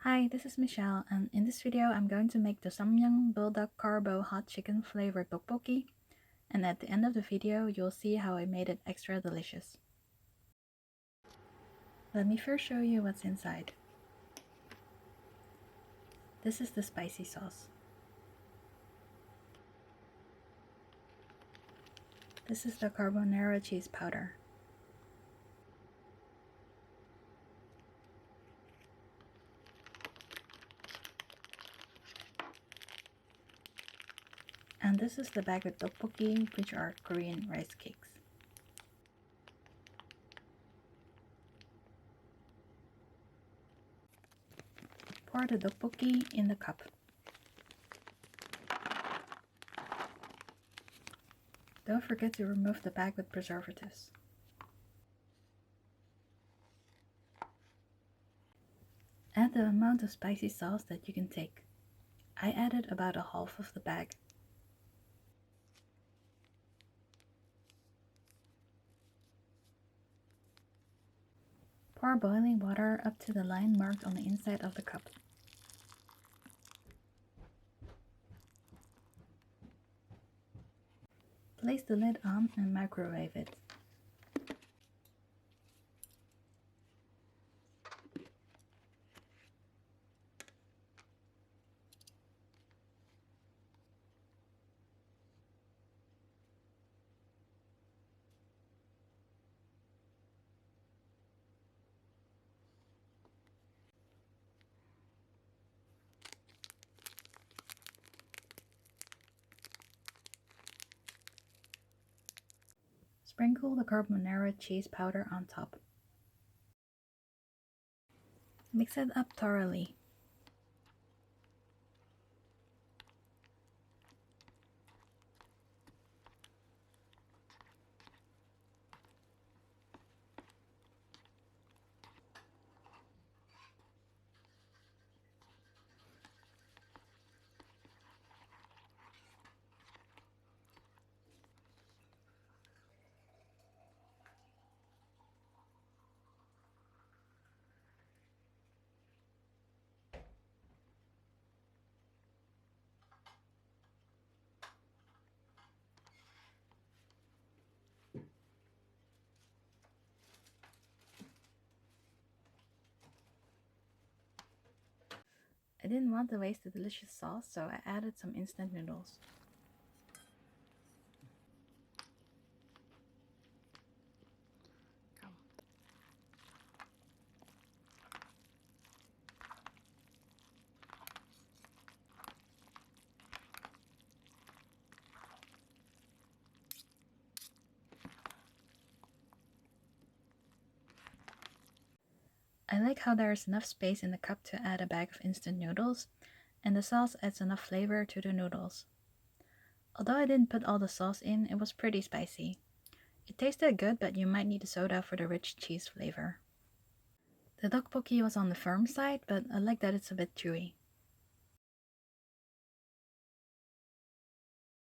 Hi, this is Michelle, and in this video I'm going to make the Samyang Buldak Carbo hot chicken flavored topokki, and at the end of the video you'll see how I made it extra delicious. Let me first show you what's inside. This is the spicy sauce. This is the carbonara cheese powder. And this is the bag with topokki, which are Korean rice cakes. Pour the topokki in the cup. Don't forget to remove the bag with preservatives. Add the amount of spicy sauce that you can take. I added about a half of the bag. Pour boiling water up to the line marked on the inside of the cup. Place the lid on and microwave it. Sprinkle the carbonara cheese powder on top. Mix it up thoroughly. I didn't want to waste the delicious sauce, so I added some instant noodles. I like how there is enough space in the cup to add a bag of instant noodles, and the sauce adds enough flavor to the noodles. Although I didn't put all the sauce in, it was pretty spicy. It tasted good, but you might need a soda for the rich cheese flavor. The tteokbokki was on the firm side, but I like that it's a bit chewy.